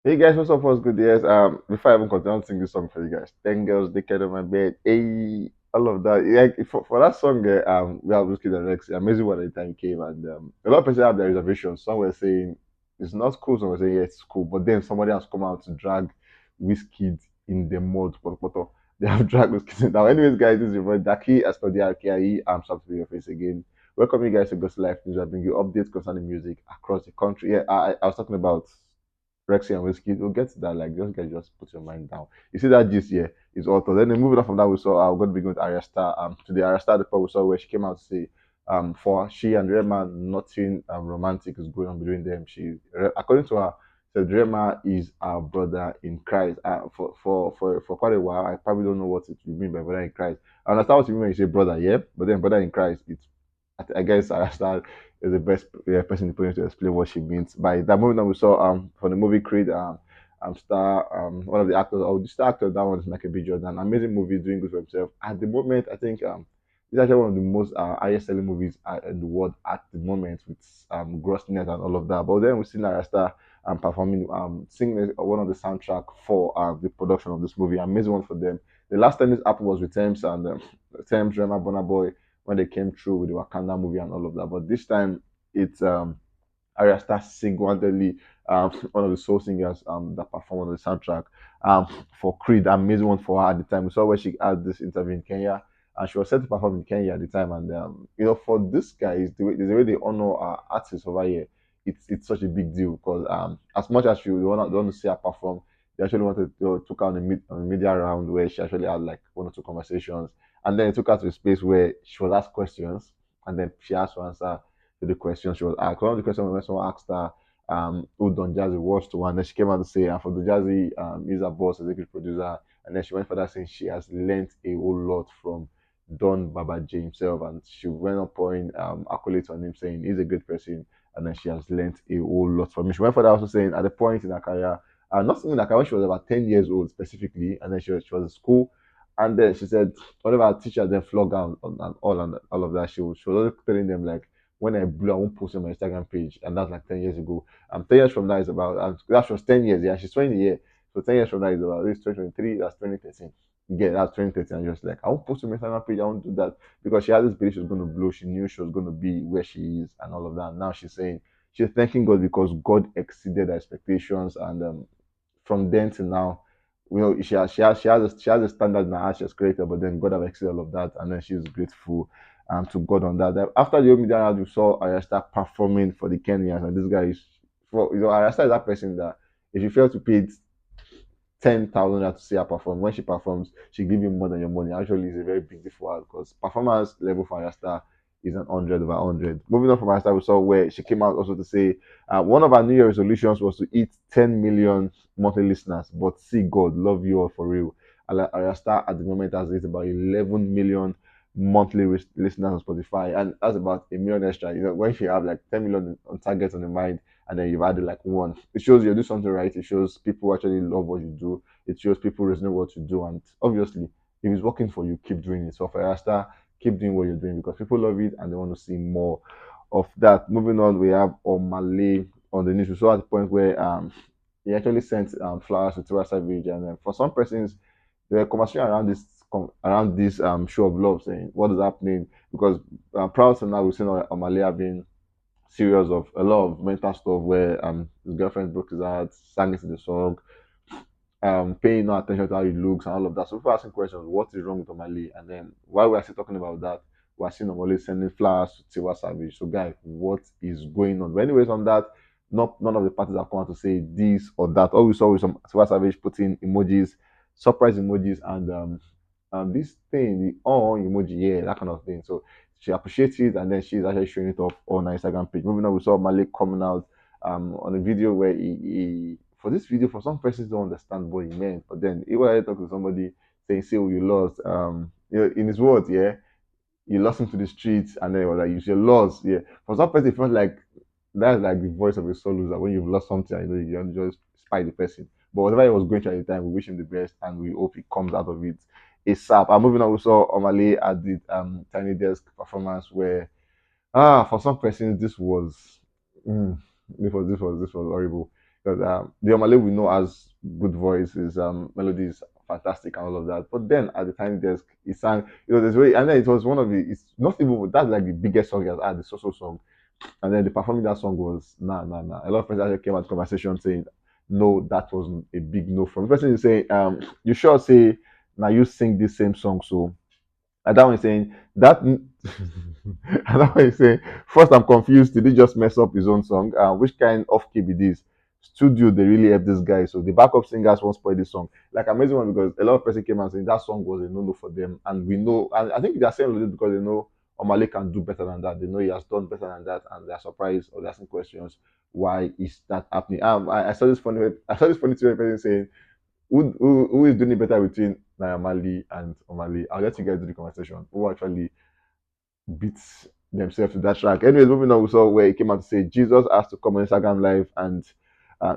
Hey guys, what's up? What's good? Yes. Before I even continue, I'll sing this song for you guys. 10 girls naked on my bed. Hey, all of that. Like for that song, we have WIZKID and Rex. Amazing what the time came, and a lot of people have their reservations. Some were saying it's not cool. Some were saying yeah, it's cool. But then somebody has come out to drag WIZKID in the mud. They have dragged WIZKID now. Anyways, guys, this is your boy Daki as per the RKIE. I'm sorry to be your face again. Welcome you guys to Ghost Life News. I bring you updates concerning music across the country. Yeah, I was talking about Rexy and Whiskey, we'll get to that. Like, just guys, just put your mind down. You see that gist here is author. Then moving on from that, we saw we're going to be going to Ayra Starr. To the Ayra Starr report, we saw where she came out to say, for she and Rema, nothing romantic is going on between them. According to her, said Rema is our brother in Christ. For quite a while, I probably don't know what it will mean by brother in Christ. I understand what you mean when you say brother, yeah, but then brother in Christ, I guess Ayra Starr is the best person in the position to explain what she means by that. Movie that we saw from the movie Creed, Star, one of the actors, the star actor, that one is Michael B. Jordan. Amazing movie, doing good for himself. At the moment, I think it's actually one of the most highest selling movies in the world at the moment with gross net and all of that. But then we see Nara Star performing, singing one of the soundtrack for the production of this movie. Amazing one for them. The last time this happened was with Thames and Thames, Rema, Burna Boy when they came through with the Wakanda movie and all of that. But this time it's Arya Starr single-handedly one of the soul singers that performed on the soundtrack for Creed. Amazing one for her at the time. We saw where she had this interview in Kenya, and she was set to perform in Kenya at the time. And for this guy, the way they honor artists over here. It's such a big deal because as much as you don't want to see her perform, they actually wanted to took her on the media round where she actually had like one or two conversations, and then it took her to a space where she was asked questions, and then she asked to answer to the question she was asked. One of the questions when someone asked her who Don Jazzy was to her, and then she came out to say, for Don Jazzy, he's a boss, executive producer, and then she went for that saying she has learned a whole lot from Don Baba J himself, and she went up pouring accolades on him, saying he's a great person, and then she has learned a whole lot from him. She went for that also saying at the point in her career, not even in her career, when she was about 10 years old specifically, and then she was in school, and then she said, whatever our teacher then flog out and all of that, she was always telling them like when I blew, I won't post on my Instagram page, and that's like 10 years ago. 10 years from now is about that was 10 years. Yeah, she's 20 years. So 10 years from now is about this 2023. That's 2013. Yeah, that's 2013. And just like I won't post on my Instagram page. I won't do that because she had this belief she was going to blow. She knew she was going to be where she is and all of that. And now she's saying she's thanking God because God exceeded her expectations, and from then to now, she has a standard in her heart she has created, but then God have exceeded all of that, and then she's grateful to God on that. Then after the media round, we saw Aresta performing for the Kenyans, and this guy is for Aresta is that person that if you fail to pay 10,000 to see her perform, when she performs, she give you more than your money. Actually, it's a very big deal for her because performance level for Aresta is an 100 over 100. Moving on from Aresta, we saw where she came out also to say one of our New Year resolutions was to hit 10 million monthly listeners, but see God love you all for real. Arasta at the moment has hit about 11 million monthly listeners on Spotify, and that's about a million extra. When you have like 10 million on target on the mind, and then you've added like one, it shows you do something right. It shows people actually love what you do. It shows people resonate what you do, and obviously, if it's working for you, keep doing it. So for Arasta, keep doing what you're doing because people love it and they want to see more of that. Moving on, we have Omale on the news. We saw at the point where he actually sent flowers to Tiwa Savage, and for some persons, there were conversation around this show of love, saying what is happening because proud to now we've seen Omale being serious of a lot of mental stuff where his girlfriend broke his heart, sang it in the song, paying no attention to how he looks and all of that. So people asking questions, what is wrong with Omale? And then while we're still talking about that, we're seeing Omale sending flowers to Tiwa Savage. So guys, what is going on? But anyways, on that, not none of the parties have come out to say this or that. All we saw was some Tiwa Savage putting emojis, surprise emojis, and this thing, the on emoji, yeah, that kind of thing. So she appreciates it, and then she's actually showing it off on her Instagram page. Moving on, we saw Malik coming out on a video where he for this video, for some persons don't understand what he meant, but then he was talking to somebody saying, "Say what you lost." In his words, yeah, you lost him to the streets, and then it was like, "You should lost." Yeah, for some person, it felt like that's like the voice of a soul loser when you've lost something. You don't just spite the person. But whatever he was going through at the time, we wish him the best, and we hope he comes out of it ASAP. And moving on, we saw Omale at the Tiny Desk performance where for some persons this was mm, this was horrible. because the Omale we know has good voice, his melody is fantastic and all of that. But then at the time desk, he sang, there's way, and then it was one of the, it's not even that's like the biggest song he has had, the Soso song, and then the performing that song was nah, nah, nah. A lot of friends actually came out conversation saying, no, that was a big no from the person is saying, you sure say now you sing this same song, so and that one is saying that and that one is saying, first I'm confused, did he just mess up his own song? Which kind of key be this? Studio, they really helped this guy. So the backup singers won't spoil this song. Like amazing one because a lot of person came and saying that song was a no-no for them. And we know, and I think they're saying it because they know Omale can do better than that. They know he has done better than that, and they're surprised or they're asking questions. Why is that happening? I saw this funny I saw this funny Twitter person saying who is doing it better between Naira and Omale. I'll let you guys do the conversation. Who actually beats themselves to that track. Anyways, moving on, we saw where he came out to say Jesus has to come on Instagram Live and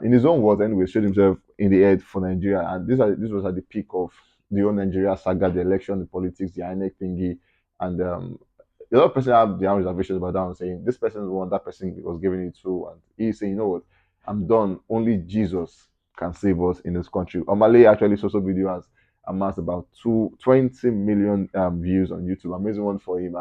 in his own words, anyway, showed himself in the head for Nigeria. And this was at the peak of the whole Nigeria saga, the election, the politics, the INEC thingy, and a lot of people have their own reservations about that one, saying this person is the one that person was giving it to, and he's saying, you know what, I'm done. Only Jesus can save us in this country. Omale actually social video has amassed about 20 million views on YouTube. Amazing one for him.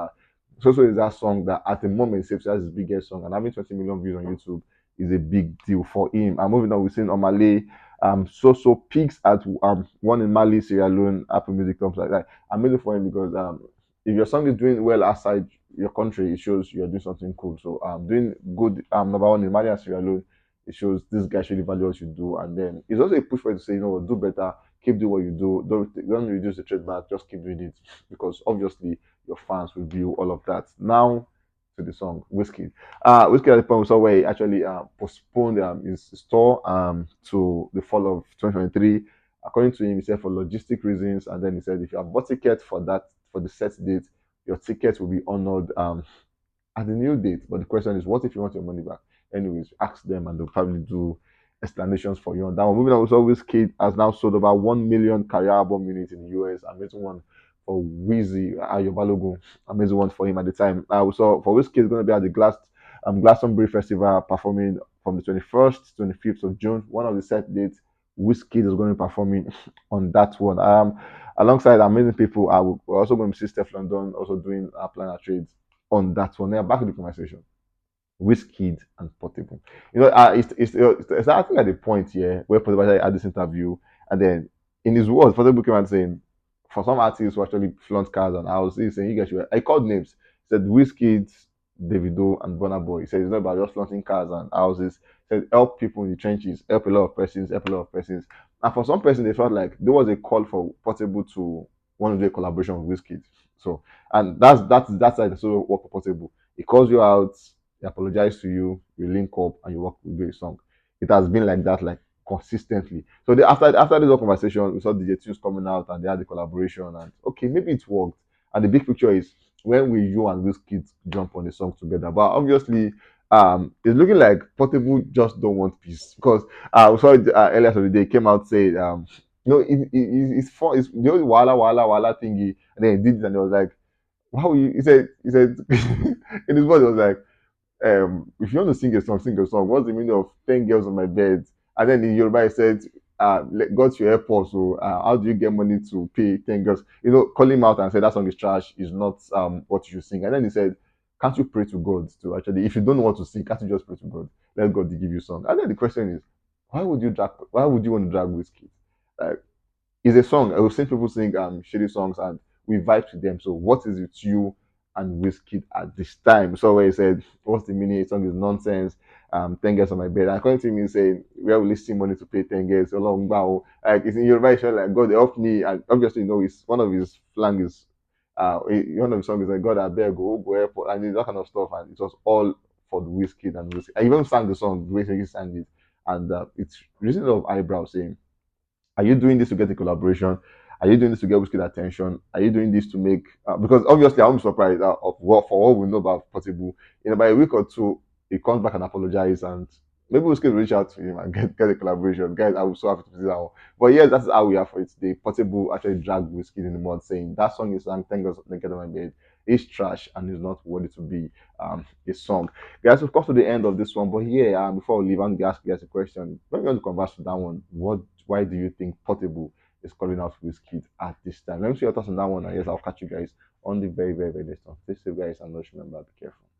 So is that song that at the moment saves as his biggest song, and having 20 million views on YouTube is a big deal for him. And moving on, we've seen Omale Soso peaks at one in Mali, Sierra Leone, Apple Music, stuff like that. Amazing for him because if your song is doing well outside your country, it shows you're doing something cool. So doing good number one in Mali and Sierra Leone, it shows this guy really value what you do. And then it's also a push for you to say, you know what, do better, keep doing what you do, don't reduce the trademark, just keep doing it. Because obviously your fans will view all of that. Now to the song WIZKID. WIZKID at the point we saw where he actually postponed his tour to the fall of 2023. According to him, he said for logistic reasons, and then he said if you have bought ticket for that for the set date, your ticket will be honored at the new date. But the question is, what if you want your money back? Anyways, ask them and they'll probably do explanations for you on that one. Moving on, always Kid has now sold over 1 million career album units in the US. Amazing one for Wheezy, Ayo Balogun. Amazing one for him at the time. We saw for WizKid is going to be at the Glastonbury Festival performing from the 21st to 25th of June. One of the set dates, WizKid is going to be performing on that one. Alongside amazing people, we're also going to see Steph London also doing planner trades on that one. Now back to the conversation. WizKid and Portable. It's actually at the point here where Portable actually had this interview, and then in his words, Portable came out saying, for some artists who actually flaunt cars and houses, he's saying, you guys should. I called names. He said WizKid, Davido, and Burna Boy. He said it's not about just flaunting cars and houses. He said help people in the trenches, help a lot of persons, help a lot of persons. And for some person, they felt like there was a call for Portable to want to do a collaboration with WizKid. So, and that's like the sort of work for Portable. He calls you out, he apologize to you, you link up, and you work with a song. It has been like that, like consistently. So after this whole conversation, we saw DJ Tunes coming out and they had the collaboration, and okay, maybe it worked. And the big picture is when will you and WizKid jump on the song together? But obviously, it's looking like Portable just don't want peace because we saw it, earlier today came out said it's fun. It's the old wala thingy, and then he did it, and it was like, "Wow!" He said in his voice, it was like, if you want to sing a song, sing a song. What's the meaning of 10 girls on my bed? And then in Yoruba, he said, God to your airport. So, how do you get money to pay 10 girls? Call him out and say that song is trash, is not what you should sing. And then he said, can't you pray to God to actually, if you don't know what to sing, can't you just pray to God? Let God give you song. And then the question is, why would you want to drag whiskey? Like, it's a song. I have seen people sing shitty songs and we vibe to them. So what is it you and WizKid at this time? So where he said, what's the meaning? The song is nonsense. 10 girls on my bed. And according to me saying, where will you see money to pay 10 girls? So long bow. Like it's in your right like God help me. And obviously, it's one of his flang is one of his songs is like God I beg go airport and that kind of stuff. And it was all for the WizKid and WizKid. I even sang the song the way he sang it. And it's raising a lot of eyebrows saying are you doing this to get a collaboration? Are you doing this to get WIZKID attention? Are you doing this to make because obviously I'm surprised of what for what we know about Portable. By a week or two, he comes back and apologizes and maybe WIZKID will reach out to him and get a collaboration. Guys, I was so happy to see that one. But yes, that's how we are for it today. Portable actually dragged WIZKID in the mud saying that song is sang, thank God they get on my bed. is trash and is not worthy to be a song. Guys, we've come to the end of this one, but yeah, before we leave, I want to ask you guys a question. When we want to converse to that one, why do you think Portable is calling out WIZKID at this time? Let me see your thoughts on that one, and yes, I'll catch you guys on the very, very, very next one. Stay safe, guys, and just remember, be careful.